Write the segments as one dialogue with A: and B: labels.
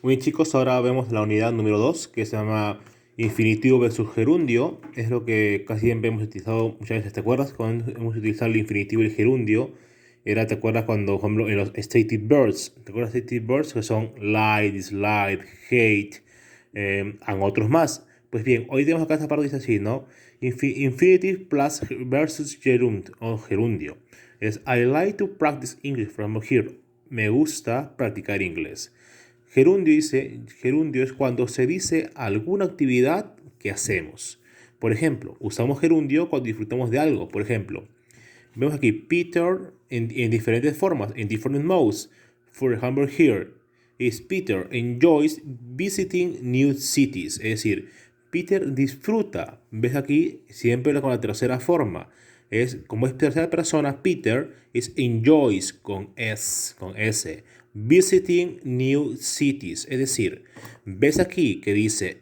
A: Muy bien, chicos, ahora vemos la unidad número 2 que se llama infinitivo versus gerundio. Es lo que casi siempre hemos utilizado muchas veces. ¿Te acuerdas cuando hemos utilizado el infinitivo y el gerundio? ¿Te acuerdas cuando, por ejemplo, en los stative verbs? ¿Te acuerdas de stative verbs? Que son like, dislike, hate, and otros más. Pues bien, hoy tenemos acá esta parte dice así, ¿no? Infinitive plus versus o gerundio. Es I like to practice English from here. Me gusta practicar inglés. Gerundio es cuando se dice alguna actividad que hacemos. Por ejemplo, usamos gerundio cuando disfrutamos de algo. Por ejemplo, vemos aquí Peter en diferentes formas, en different modes. For example, here is Peter enjoys visiting new cities. Es decir, Peter disfruta. Ves aquí siempre con la tercera forma. Como es tercera persona, Peter es enjoys con S. Visiting new cities. Es decir, ves aquí que dice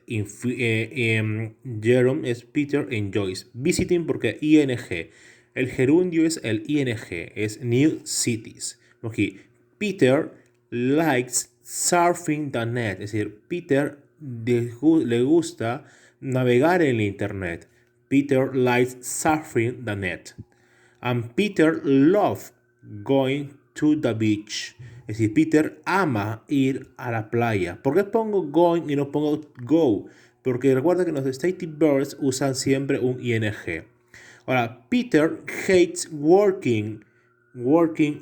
A: Jerome es Peter enjoys. Visiting porque ing. El gerundio es el ing, es new cities. Aquí, Peter likes surfing the net. Es decir, Peter le gusta navegar en el internet. Peter likes surfing the net. And Peter loves going to the beach. Es decir, Peter ama ir a la playa. ¿Por qué pongo going y no pongo go? Porque recuerda que los stative verbs usan siempre un ing. Ahora, Peter hates working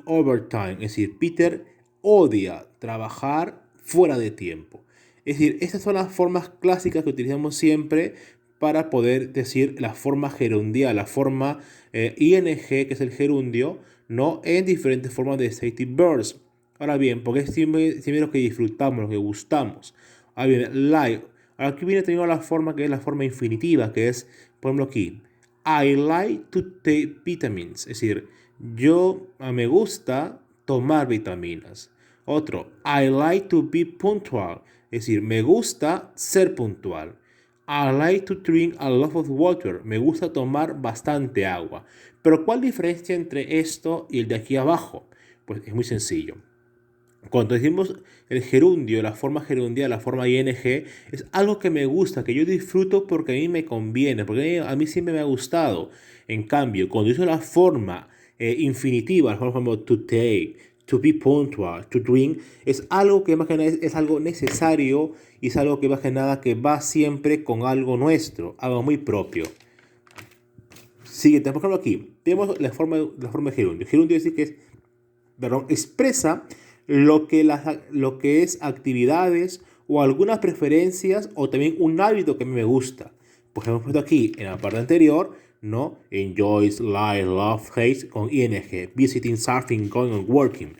A: overtime. Es decir, Peter odia trabajar fuera de tiempo. Es decir, estas son las formas clásicas que utilizamos siempre para poder decir la forma gerundial, la forma ing, que es el gerundio, ¿no? En diferentes formas de stative verbs. Ahora bien, porque es siempre lo que disfrutamos, lo que gustamos. Ahora bien, like. Ahora aquí viene teniendo la forma que es la forma infinitiva, que es, por ejemplo aquí, I like to take vitamins. Es decir, me gusta tomar vitaminas. Otro, I like to be punctual. Es decir, me gusta ser puntual. I like to drink a lot of water. Me gusta tomar bastante agua. Pero ¿cuál diferencia entre esto y el de aquí abajo? Pues es muy sencillo. Cuando decimos el gerundio, la forma gerundial, la forma ing, es algo que me gusta, que yo disfruto porque a mí me conviene, porque a mí siempre me ha gustado. En cambio, cuando uso la forma infinitiva, la forma como to take, to be punctual, to drink, es algo que más que nada es algo necesario y es algo que más que nada que va siempre con algo nuestro, algo muy propio. Siguiente, por ejemplo aquí, tenemos la forma de gerundio. Gerundio es decir que es, perdón, expresa lo que es actividades o algunas preferencias o también un hábito que a mí me gusta. Pues hemos puesto aquí en la parte anterior, ¿no? Enjoys, like, love, hates con ing, visiting, surfing, going and working.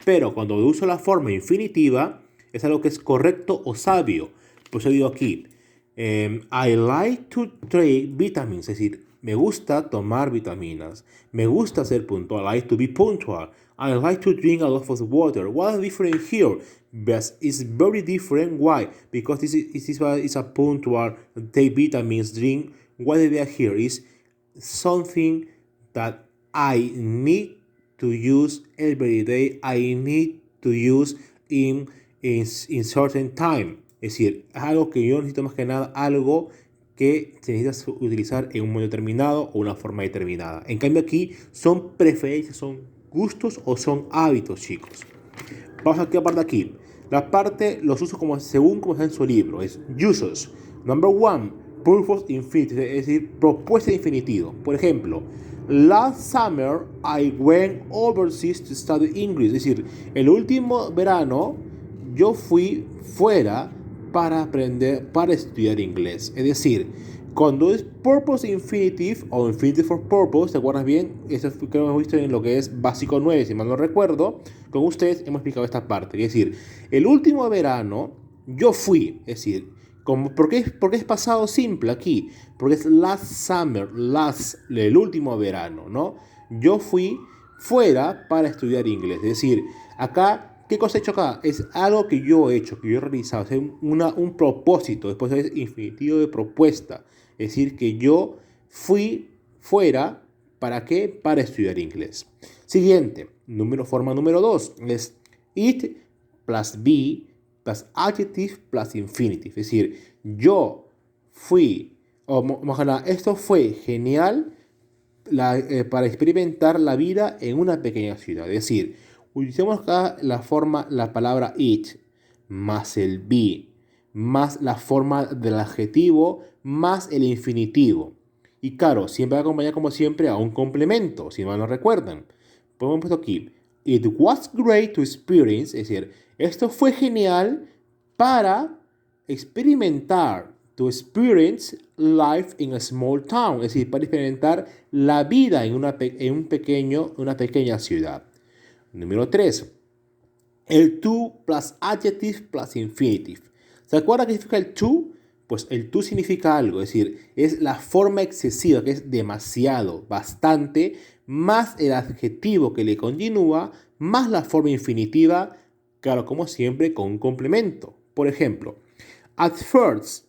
A: Pero cuando uso la forma infinitiva, es algo que es correcto o sabio. Por eso digo aquí, I like to take vitamins, es decir, me gusta tomar vitaminas, me gusta ser puntual, I like to be punctual, I like to drink a lot of water. What is different here? But it's very different. Why? Because this is a punctual, take vitamins, drink. What idea here is something that I need to use every day. I need to use in certain time. Es decir, es algo que yo necesito más que nada, algo que se necesita utilizar en un momento determinado o una forma determinada. En cambio aquí son preferencias, son gustos o son hábitos, chicos. Vamos a qué parte aquí. La parte, los usos según como está en su libro, es usos. Number one, purpose infinitive, es decir, propuesta de infinitivo. Por ejemplo, last summer I went overseas to study English. Es decir, el último verano yo fui fuera para estudiar inglés. Es decir, cuando es purpose infinitive o infinitive for purpose, ¿te acuerdas bien? Eso es que hemos visto en lo que es básico 9, si mal no recuerdo. Con ustedes hemos explicado esta parte. Es decir, el último verano yo fui. Es decir, ¿por qué es pasado simple aquí? Porque es last summer, el último verano, ¿no? Yo fui fuera para estudiar inglés. Es decir, acá, ¿qué cosa he hecho acá? Es algo que yo he hecho, que yo he realizado. Es un propósito. Después es infinitivo de propuesta. Es decir, que yo fui fuera, ¿para qué? Para estudiar inglés. Siguiente, forma número 2, es it plus be plus adjective plus infinitive. Es decir, yo fui, o más que nada, esto fue genial para experimentar la vida en una pequeña ciudad. Es decir, utilicemos acá la palabra it, más el be, más la forma del adjetivo, más el infinitivo. Y claro, siempre acompaña como siempre a un complemento, si mal no recuerdan. Pues hemos puesto aquí, it was great to experience, es decir, esto fue genial para experimentar, to experience life in a small town, es decir, para experimentar la vida en una pequeña ciudad. Número 3. El to plus adjective plus infinitive. ¿Se acuerdan qué significa el to? Pues el to significa algo, es decir, es la forma excesiva, que es demasiado, bastante, más el adjetivo que le continúa, más la forma infinitiva, claro, como siempre, con un complemento. Por ejemplo, at first,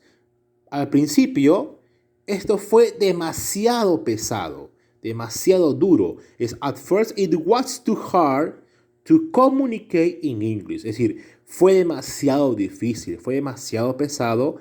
A: al principio, esto fue demasiado pesado, demasiado duro. At first it was too hard to communicate in English. Es decir, fue demasiado difícil, fue demasiado pesado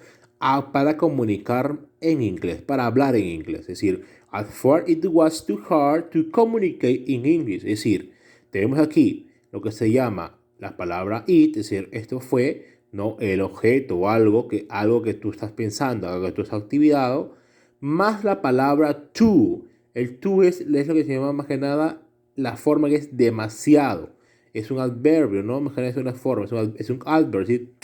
A: para comunicar en inglés, para hablar en inglés. Es decir, at first it was too hard to communicate in English. Es decir, tenemos aquí lo que se llama la palabra it, es decir, esto fue, ¿no?, el objeto o algo que tú estás pensando, algo que tú estás activado, más la palabra to. El to es lo que se llama más que nada la forma que es demasiado. Es un adverbio, ¿no? Más que nada es una forma, es un adverbio, es decir,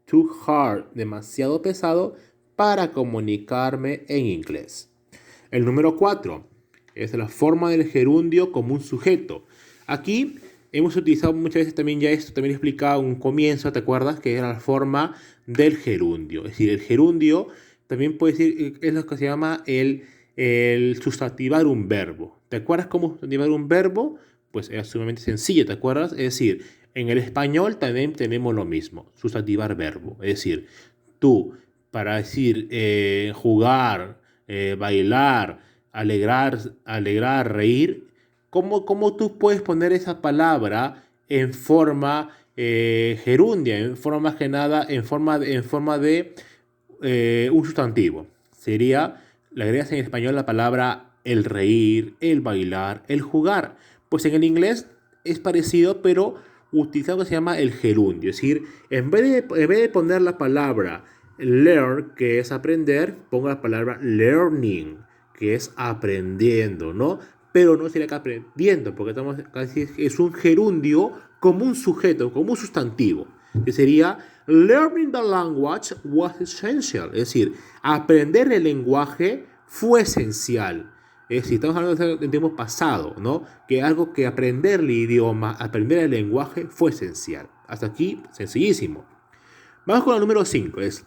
A: too hard, demasiado pesado para comunicarme en inglés. El número 4 es la forma del gerundio como un sujeto. Aquí hemos utilizado muchas veces también ya esto, también he explicado un comienzo, ¿te acuerdas? Que era la forma del gerundio. Es decir, el gerundio también puede decir, es lo que se llama el sustantivar un verbo. ¿Te acuerdas cómo sustantivar un verbo? Pues era sumamente sencillo, ¿te acuerdas? Es decir, en el español también tenemos lo mismo, sustantivar verbo. Es decir, tú, para decir jugar, bailar, alegrar, reír, ¿cómo tú puedes poner esa palabra en forma gerundia, en forma más que nada, en forma de un sustantivo? Le agregas en español la palabra el reír, el bailar, el jugar. Pues en el inglés es parecido, pero utiliza lo que se llama el gerundio. Es decir, en vez de poner la palabra learn, que es aprender, pongo la palabra learning, que es aprendiendo, ¿no? Pero no sería que aprendiendo, porque es un gerundio como un sujeto, como un sustantivo. Que sería learning the language was essential. Es decir, aprender el lenguaje fue esencial. Es decir, estamos hablando de tiempo pasado, ¿no? Que algo que aprender el idioma, aprender el lenguaje fue esencial. Hasta aquí, sencillísimo. Vamos con el número 5. Es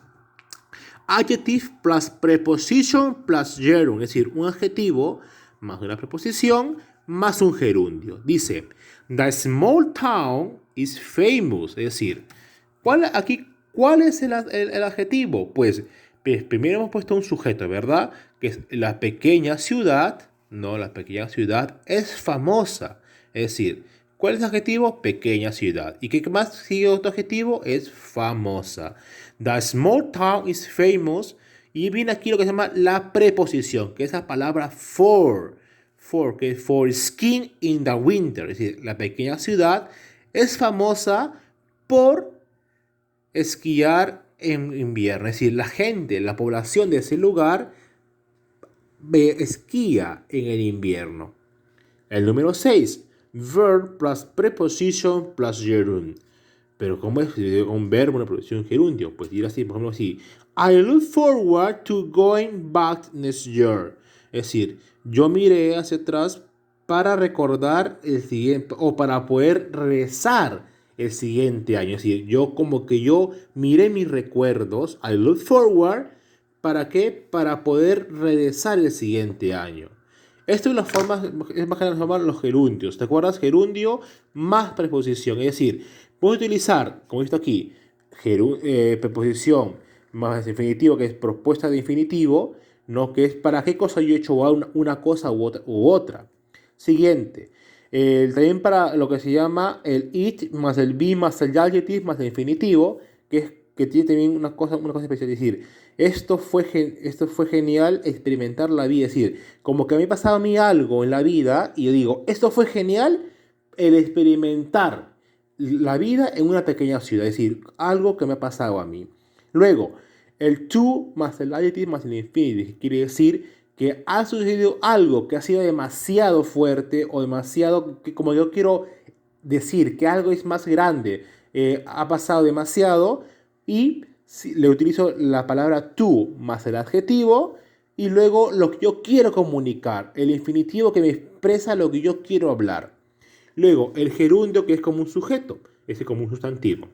A: adjective plus preposition plus gerund. Es decir, un adjetivo más una preposición más un gerundio. Dice, the small town is famous. Es decir, ¿cuál es el adjetivo? Pues primero hemos puesto un sujeto, ¿verdad? Que es la pequeña ciudad. No, la pequeña ciudad es famosa. Es decir, ¿cuál es el adjetivo? Pequeña ciudad. ¿Y qué más sigue otro adjetivo? Es famosa. The small town is famous. Y viene aquí lo que se llama la preposición, que es la palabra for, que es for skiing in the winter. Es decir, la pequeña ciudad es famosa por esquiar en invierno. Es decir, la gente, la población de ese lugar esquía en el invierno. El número 6, verb plus preposition plus gerund. Pero ¿cómo es un verbo, una preposición, gerundio? Pues dirá así, por ejemplo, así. I look forward to going back next year. Es decir, yo miré hacia atrás para recordar el siguiente, o para poder regresar el siguiente año. Es decir, yo miré mis recuerdos. I look forward. ¿Para qué? Para poder regresar el siguiente año. Esto es más que nada los gerundios. ¿Te acuerdas? Gerundio más preposición. Es decir, puedo utilizar, como he visto aquí, preposición más infinitivo, que es propuesta de infinitivo, ¿no? Que es para qué cosa yo he hecho una cosa u otra. Siguiente. También para lo que se llama el it más el be más el adjective más el infinitivo, que tiene también una cosa especial. Es decir, esto fue genial experimentar la vida. Es decir, como que me ha pasado a mí algo en la vida y yo digo, esto fue genial el experimentar la vida en una pequeña ciudad. Es decir, algo que me ha pasado a mí. Luego, el to más el adjective más el infinitive, que quiere decir que ha sucedido algo que ha sido demasiado fuerte o demasiado, que como yo quiero decir que algo es más grande, ha pasado demasiado y si, le utilizo la palabra to más el adjetivo y luego lo que yo quiero comunicar, el infinitivo que me expresa lo que yo quiero hablar. Luego, el gerundio que es como un sujeto, es como un sustantivo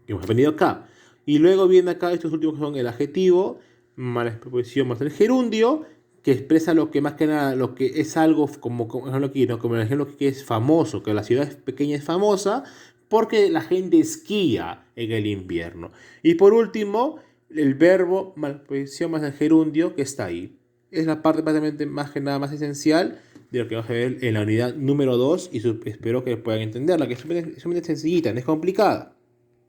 A: que hemos aprendido acá. Y luego viene acá estos últimos que son el adjetivo, más la preposición más el gerundio, que expresa lo que más que nada, lo que es algo como aquí, ¿no? Como el ejemplo que es famoso, que la ciudad pequeña es famosa porque la gente esquía en el invierno. Y por último, el verbo más la preposición más el gerundio que está ahí. Es la parte prácticamente más que nada más esencial de lo que vamos a ver en la unidad número 2 y espero que puedan entenderla, que es sumamente sencillita, no es complicada.